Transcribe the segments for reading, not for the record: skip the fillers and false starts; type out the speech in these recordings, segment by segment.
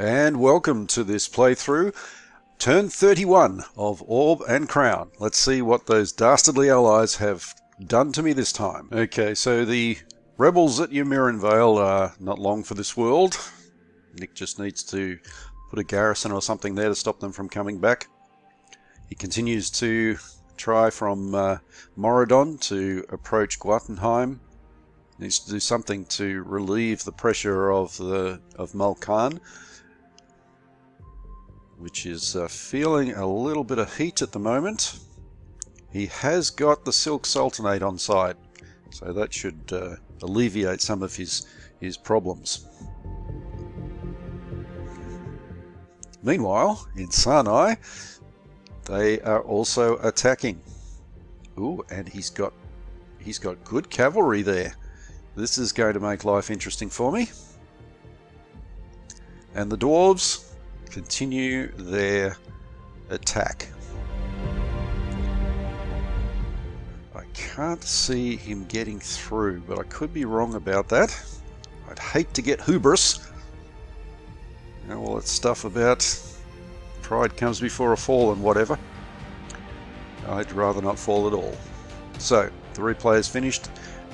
And welcome to this playthrough, turn 31 of Orb and Crown. Let's see what those dastardly allies have done to me this time. Okay, so the rebels at Ymirin Vale are not long for this world. Nick just needs to put a garrison or something there to stop them from coming back. He continues to try from Moradon to approach Gwatenheim. Needs to do something to relieve the pressure of Malkan, which is feeling a little bit of heat at the moment. He has got the Silk Sultanate on side, so that should alleviate some of his problems. Meanwhile, in Sanai, they are also attacking. Ooh, and he's got good cavalry there. This is going to make life interesting for me. And the dwarves continue their attack. I can't see him getting through, but I could be wrong about that. I'd hate to get hubris. You know, all that stuff about pride comes before a fall and whatever. I'd rather not fall at all. So, the replay is finished,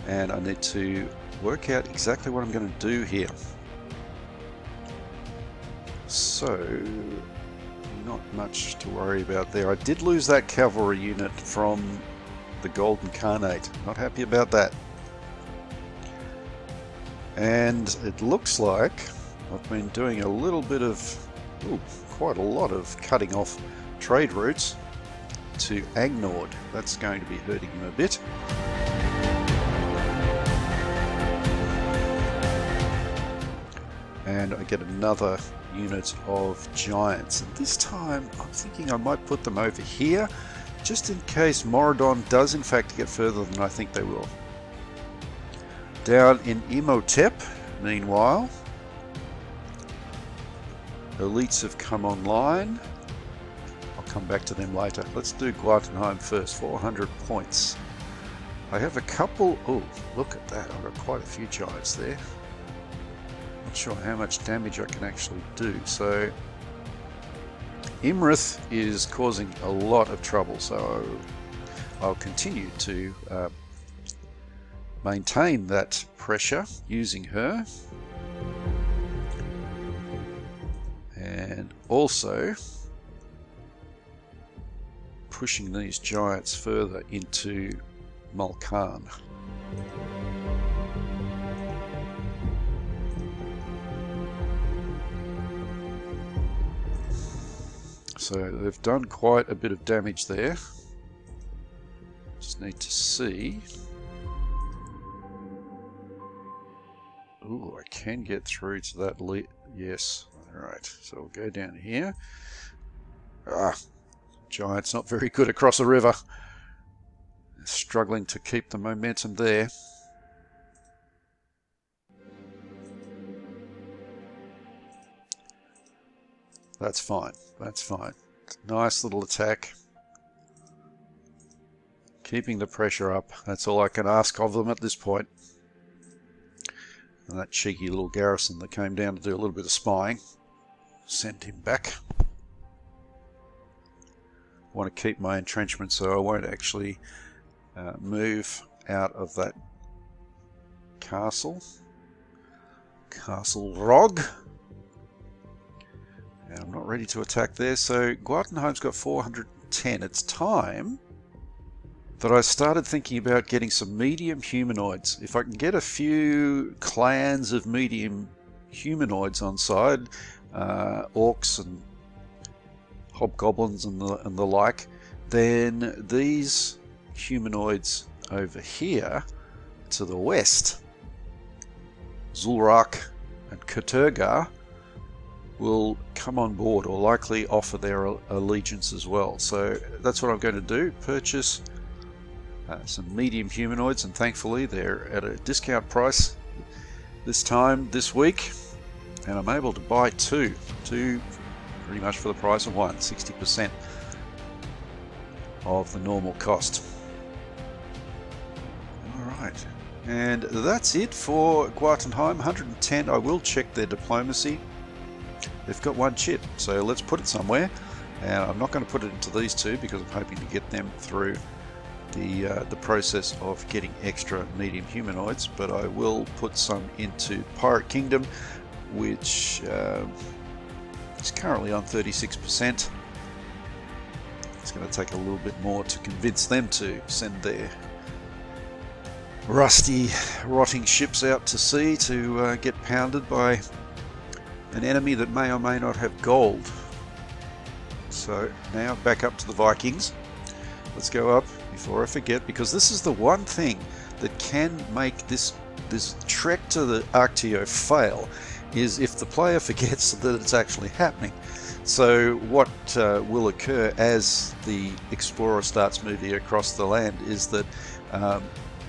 and I need to work out exactly what I'm going to do here. So, not much to worry about there. I did lose that cavalry unit from the Golden Khanate. Not happy about that. And it looks like I've been doing a little bit of, quite a lot of cutting off trade routes to Agnord. That's going to be hurting him a bit. And I get another unit of giants, and this time I'm thinking I might put them over here just in case Moradon does in fact get further than I think they will. Down in Imhotep, meanwhile, elites have come online. I'll come back to them later. Let's do Gwatenheim first. 400 points. I have a couple. Oh, look at that, I've got quite a few giants there. Not sure how much damage I can actually do. So Imrith is causing a lot of trouble, so I'll continue to maintain that pressure using her, and also pushing these giants further into Malkan. So they've done quite a bit of damage there. Just need to see. Ooh, I can get through to that yes. Alright, so we'll go down here. Giant's not very good across a river. Struggling to keep the momentum there. That's fine. That's fine. Nice little attack. Keeping the pressure up. That's all I can ask of them at this point. And that cheeky little garrison that came down to do a little bit of spying. Send him back. I want to keep my entrenchment, so I won't actually move out of that castle. Castle Rog. And I'm not ready to attack there, so Gwatenheim's got 410. It's time that I started thinking about getting some medium humanoids. If I can get a few clans of medium humanoids on side, orcs and hobgoblins and the like, then these humanoids over here to the west, Zul'Rak and Katurgar, will come on board or likely offer their allegiance as well. So that's what I'm going to do, purchase some medium humanoids, and thankfully they're at a discount price this week, and I'm able to buy two pretty much for the price of one, 60% of the normal cost. Alright, and that's it for Gwatenheim. 110. I will check their diplomacy. they've got one chip, so let's put it somewhere. And I'm not going to put it into these two because I'm hoping to get them through the process of getting extra medium humanoids, but I will put some into Pirate Kingdom, which is currently on 36%. It's going to take a little bit more to convince them to send their rusty, rotting ships out to sea to get pounded by an enemy that may or may not have gold. So now back up to the Vikings. Let's go up before I forget, because this is the one thing that can make this trek to the Arctio fail, is if the player forgets that it's actually happening. So what will occur as the explorer starts moving across the land is that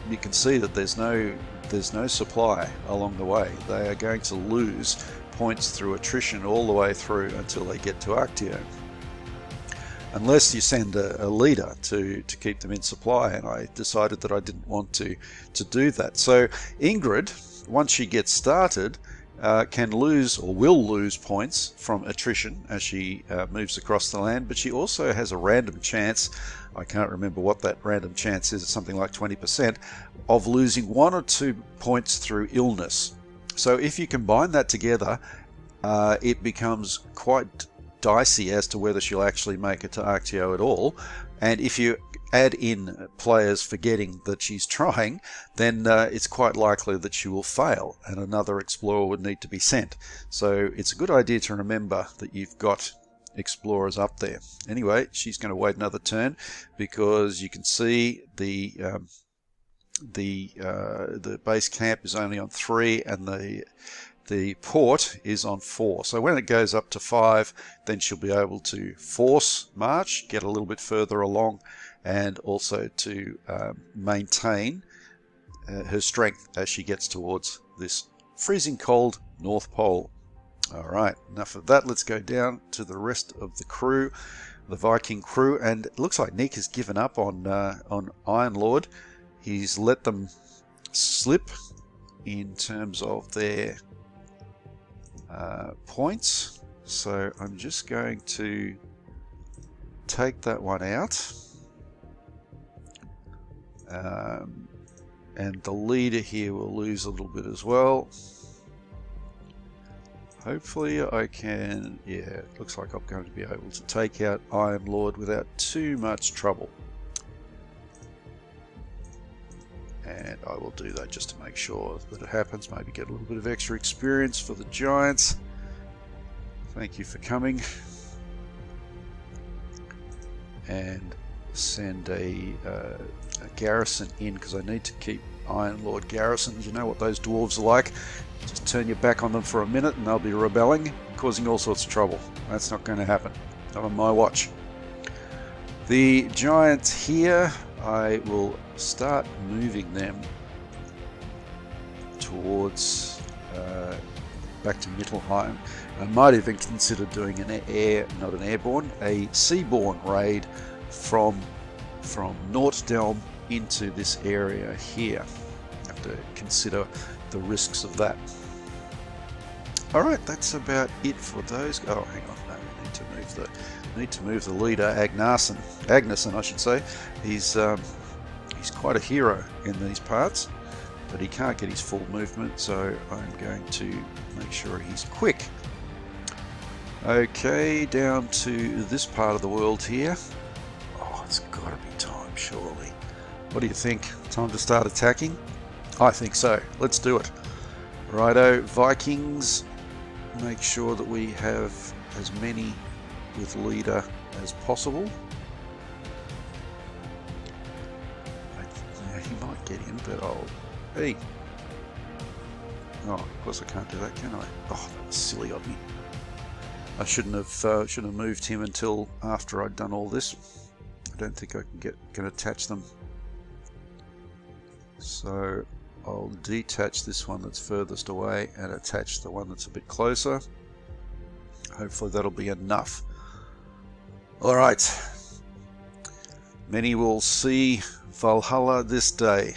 you can see that there's no supply along the way. They are going to lose points through attrition all the way through until they get to Arctio, unless you send a leader to keep them in supply, and I decided that I didn't want to do that. So Ingrid, once she gets started, can lose or will lose points from attrition as she moves across the land, but she also has a random chance, I can't remember what that random chance is, it's something like 20%, of losing 1 or 2 points through illness. So if you combine that together, it becomes quite dicey as to whether she'll actually make it to Arctio at all. And if you add in players forgetting that she's trying, then it's quite likely that she will fail and another explorer would need to be sent. So it's a good idea to remember that you've got explorers up there. Anyway, she's going to wait another turn because you can see the base camp is only on 3 and the port is on 4. So when it goes up to 5, then she'll be able to force march, get a little bit further along, and also to maintain her strength as she gets towards this freezing cold North Pole. Alright, enough of that. Let's go down to the rest of the crew, the Viking crew, and it looks like Nick has given up on Iron Lord. He's let them slip in terms of their points, so I'm just going to take that one out, and the leader here will lose a little bit as well. Hopefully I can, yeah, it looks like I'm going to be able to take out Iron Lord without too much trouble. And I will do that just to make sure that it happens. Maybe get a little bit of extra experience for the Giants. Thank you for coming. And send a garrison in, because I need to keep Iron Lord garrisoned. You know what those dwarves are like. Just turn your back on them for a minute and they'll be rebelling, causing all sorts of trouble. That's not going to happen. Not on my watch. The Giants here, I will start moving them towards back to Mittelheim. I might even consider doing not an airborne, a seaborne raid from Norddelm into this area here. Have to consider the risks of that. Alright, that's about it for those. Oh, hang on, no, we need to move the leader, Agnarsson, I should say. He's quite a hero in these parts, but he can't get his full movement, so I'm going to make sure he's quick. Okay, down to this part of the world here. Oh, it's got to be time, surely. What do you think? Time to start attacking? I think so. Let's do it. Righto, Vikings. Make sure that we have as many with leader as possible. He might get in, but I'll... Hey! Oh, of course I can't do that, can I? Oh, that was silly of me. I shouldn't have moved him until after I'd done all this. I don't think I can attach them. So I'll detach this one that's furthest away and attach the one that's a bit closer. Hopefully that'll be enough. Alright. Many will see Valhalla this day.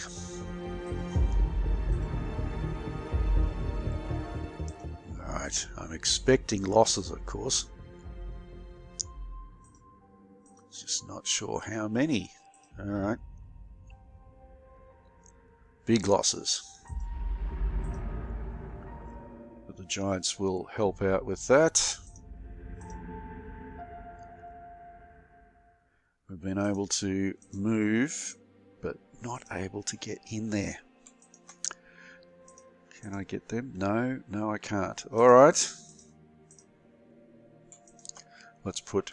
Alright, I'm I'm expecting losses, of course. Just not sure how many. All right. Big losses. But the Giants will help out with that. We've been able to move, but not able to get in there. Can I get them? No, no I can't. All right. Let's put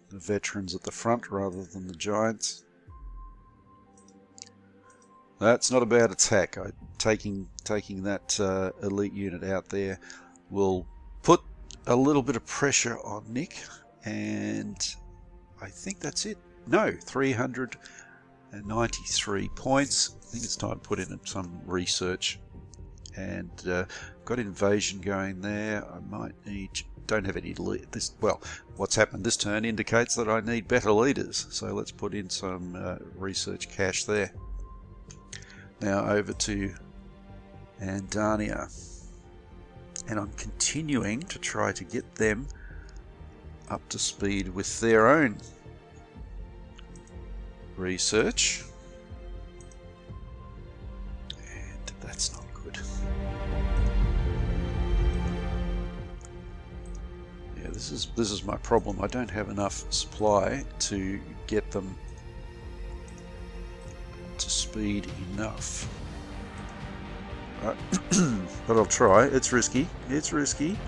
the veterans at the front rather than the Giants. That's not a bad attack. Taking that elite unit out there will put a little bit of pressure on Nick, and I think that's it. No, 393 points. I think it's time to put in some research. And got invasion going there. I might need... Don't have any this. Well, what's happened this turn indicates that I need better leaders. So let's put in some research cash there. Now over to Andania, and I'm continuing to try to get them up to speed with their own research, and that's not good. Yeah, this is my problem. I don't have enough supply to get them to speed enough. But I'll try. It's risky. It's risky.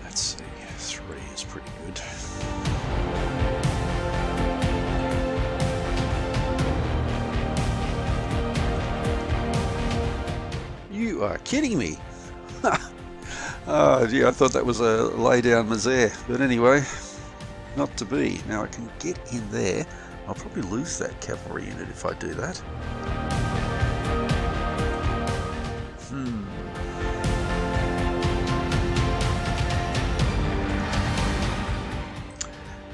Let's see. 3 is pretty good. You are kidding me. Oh, gee, I thought that was a lay down misère, but anyway, not to be. Now I can get in there. I'll probably lose that cavalry unit if I do that.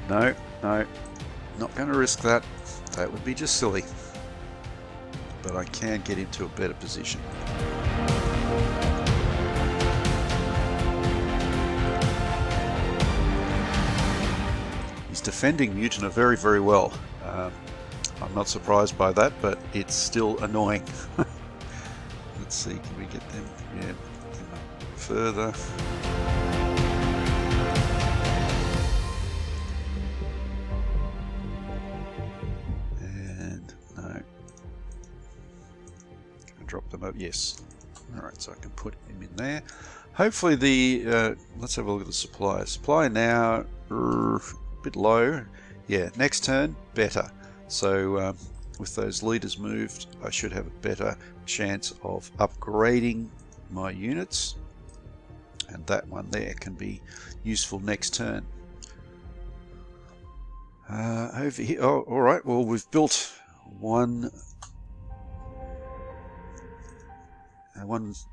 No, not going to risk that. That would be just silly. But I can get into a better position. He's defending Mutina very, very well. I'm not surprised by that, but it's still annoying. Let's see, can we get them? Yeah, get them up further. And no. Can I drop them up? Yes. Alright, so I can put him in there. Hopefully the, let's have a look at the supply. Supply now, a bit low. Yeah, next turn, better. So with those leaders moved, I should have a better chance of upgrading my units. And that one there can be useful next turn. Over here, oh, alright, well we've built one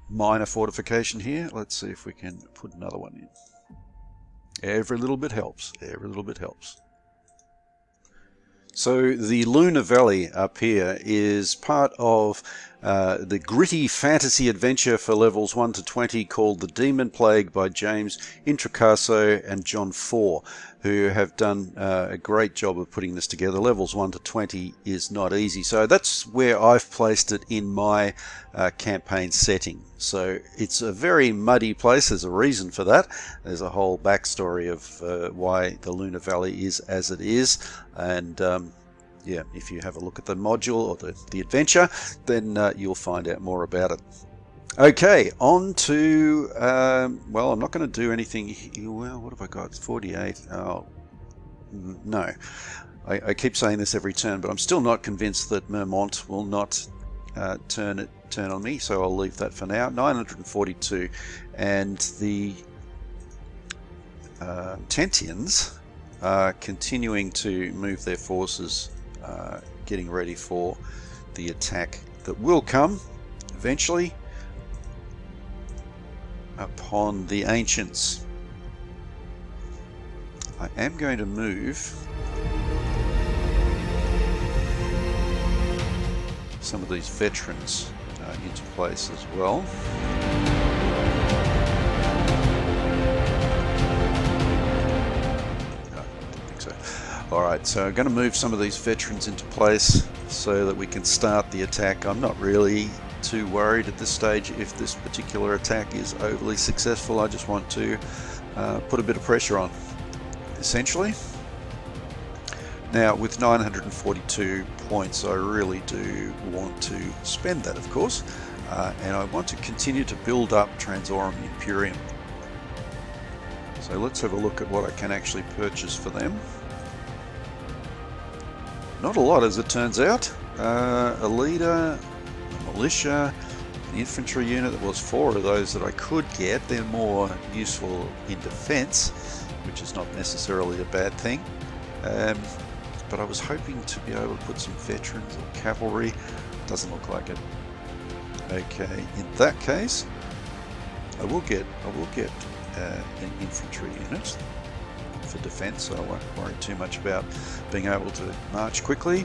minor fortification here. Let's see if we can put another one in. Every little bit helps. Every little bit helps. So the Luna Valley up here is part of the gritty fantasy adventure for levels 1 to 20 called The Demon Plague by James Introcaso and John 4, who have done a great job of putting this together. Levels 1 to 20 is not easy. So that's where I've placed it in my campaign setting. So it's a very muddy place. There's a reason for that. There's a whole backstory of why the Luna Valley is as it is. And yeah, if you have a look at the module or the adventure, then you'll find out more about it. Okay, on to, well, I'm not going to do anything here. Well, what have I got? 48. Oh, no. I keep saying this every turn, but I'm still not convinced that Mermont will not turn on me, so I'll leave that for now. 942, and the Tentians are continuing to move their forces, getting ready for the attack that will come eventually upon the ancients. I am going to move some of these veterans into place as well. No, I didn't think so. Alright, so I'm going to move some of these veterans into place so that we can start the attack. I'm not really too worried at this stage if this particular attack is overly successful. I just want to put a bit of pressure on, essentially. Now, with 942 points, I really do want to spend that, of course, and I want to continue to build up Transorum Imperium. So let's have a look at what I can actually purchase for them. Not a lot, as it turns out. A leader, a militia, an infantry unit. There was 4 of those that I could get. They're more useful in defense, which is not necessarily a bad thing. But I was hoping to be able to put some veterans or cavalry. Doesn't look like it. Okay, in that case, I will get an infantry unit for defense, so I won't worry too much about being able to march quickly.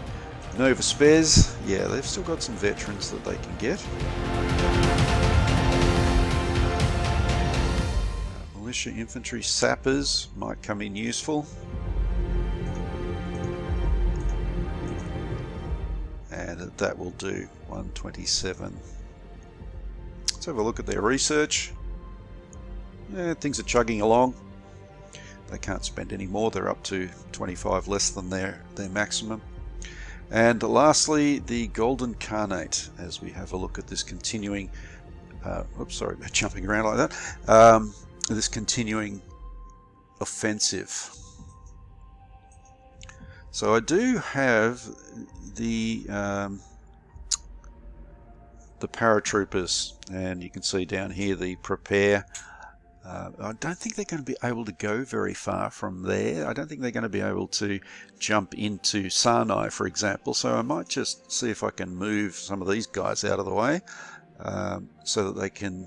Nova Spes, yeah, they've still got some veterans that they can get. Militia, infantry, sappers might come in useful. And that will do. 127. Let's have a look at their research. Yeah, things are chugging along. They can't spend any more. They're up to 25 less than their maximum. And lastly, the Golden Khanate, as we have a look at this continuing oops, sorry about jumping around like that. This continuing offensive. So I do have the paratroopers, and you can see down here the prepare. I don't think they're going to be able to go very far from there. I don't think they're going to be able to jump into Sinai, for example. So I might just see if I can move some of these guys out of the way so that they can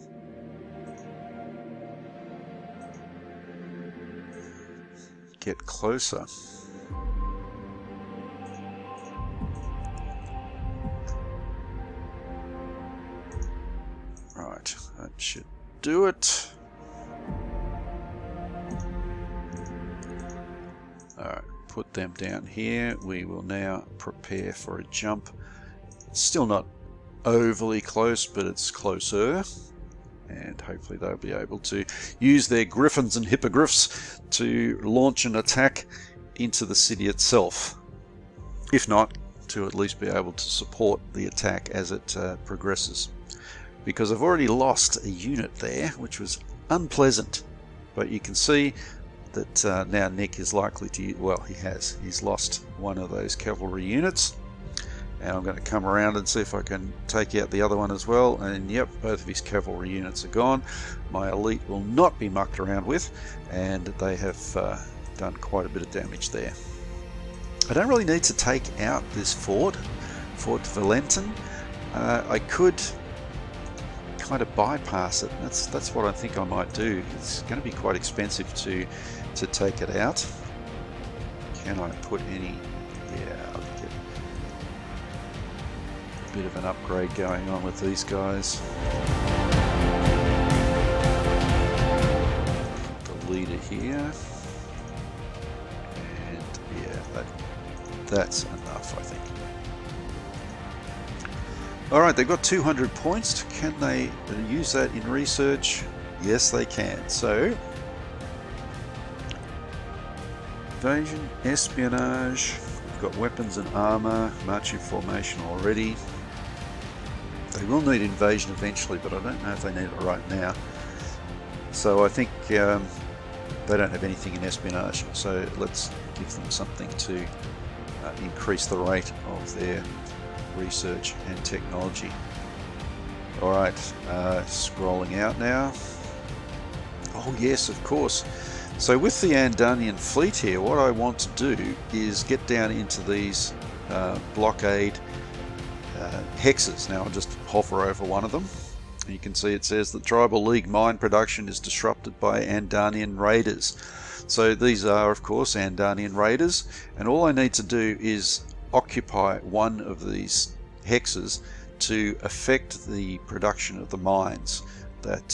get closer. Right, that should do it. Alright, put them down here. We will now prepare for a jump. It's still not overly close, but it's closer. And hopefully they'll be able to use their griffins and hippogriffs to launch an attack into the city itself. If not, to at least be able to support the attack as it progresses. Because I've already lost a unit there, which was unpleasant. But you can see that now Nick is likely to, well, he's lost one of those cavalry units. And I'm going to come around and see if I can take out the other one as well. And yep, both of his cavalry units are gone. My elite will not be mucked around with, and they have done quite a bit of damage there. I don't really need to take out this Fort Valentin. I could kind of bypass it. That's what I think I might do. It's going to be quite expensive to take it out. Can I put any? Yeah, I'll get a bit of an upgrade going on with these guys. The leader here, and yeah, that's enough, I think. Alright, they've got 200 points. Can they use that in research? Yes, they can. So, invasion, espionage, we've got weapons and armor, marching formation already. They will need invasion eventually, but I don't know if they need it right now. So I think they don't have anything in espionage, so let's give them something to increase the rate of their research and technology. Alright, scrolling out now. Oh yes, of course. So with the Andanian fleet here, what I want to do is get down into these blockade hexes. Now I'll just hover over one of them, You can see it says the Tribal League mine production is disrupted by Andanian raiders. So these are, of course, Andanian raiders, and all I need to do is occupy one of these hexes to affect the production of the mines that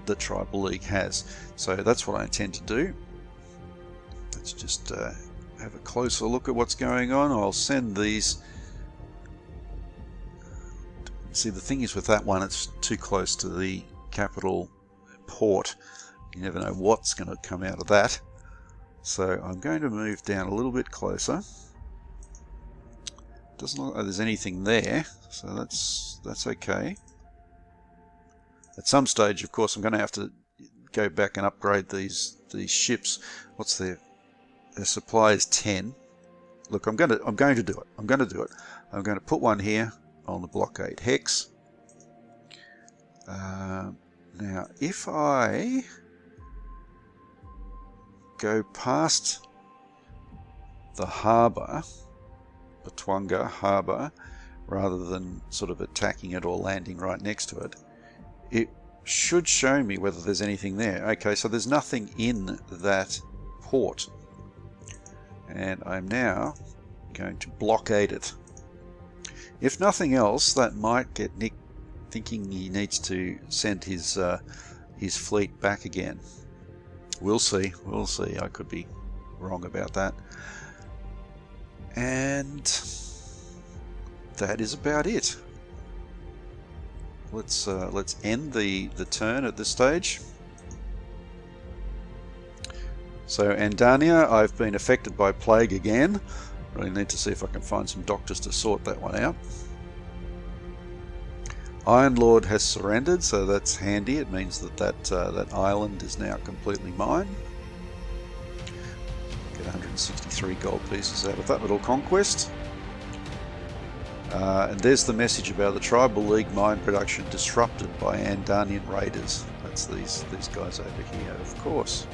the Tribal League has. So that's what I intend to do. Let's just have a closer look at what's going on. I'll send these. See, the thing is with that one, it's too close to the capital port. You never know what's going to come out of that. So I'm going to move down a little bit closer. Doesn't look like there's anything there, so that's okay. At some stage, of course, I'm going to have to go back and upgrade these ships. What's their supply is 10. Look, I'm going to do it. I'm going to put one here on the blockade hex. Now, if I go past the harbour, Butwanga harbour, rather than sort of attacking it or landing right next to it, it should show me whether there's anything there. Okay, so there's nothing in that port, and I'm now going to blockade it. If nothing else, that might get Nick thinking he needs to send his fleet back again. We'll see. We'll see. I could be wrong about that. And that is about it. Let's end the turn at this stage. So Andania, I've been affected by plague again. Really need to see if I can find some doctors to sort that one out. Iron Lord has surrendered, so that's handy. It means that island is now completely mine. Get 163 gold pieces out of that little conquest. And there's the message about the Tribal League mine production disrupted by Andanian raiders. That's these guys over here, of course.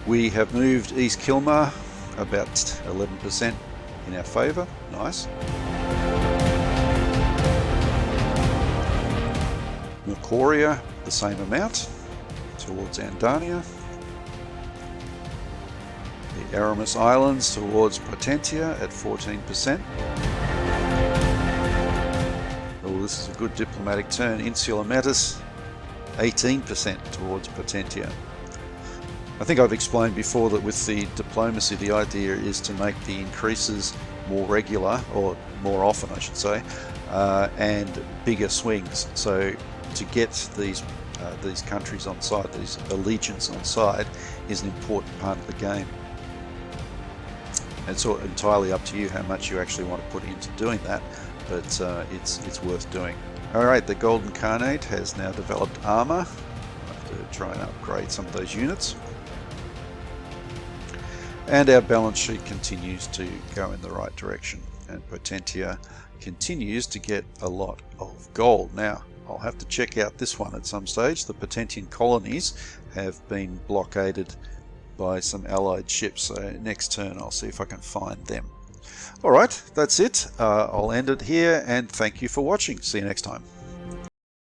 We have moved East Kilmar about 11% in our favour. Nice. Mercoria, the same amount, towards Andania. The Aramis Islands towards Potentia at 14%. Oh, this is a good diplomatic turn. Insula Metis, 18% towards Potentia. I think I've explained before that with the diplomacy, the idea is to make the increases more regular, or more often I should say, and bigger swings. So to get these countries on side, these allegiance on side, is an important part of the game. It's entirely up to you how much you actually want to put into doing that, but it's worth doing. Alright, the Golden Khanate has now developed armour. I have to try and upgrade some of those units. And our balance sheet continues to go in the right direction, and Potentia continues to get a lot of gold. Now, I'll have to check out this one at some stage. The Potentian colonies have been blockaded by some allied ships, so next turn I'll see if I can find them. Alright, that's it. I'll end it here, and thank you for watching. See you next time.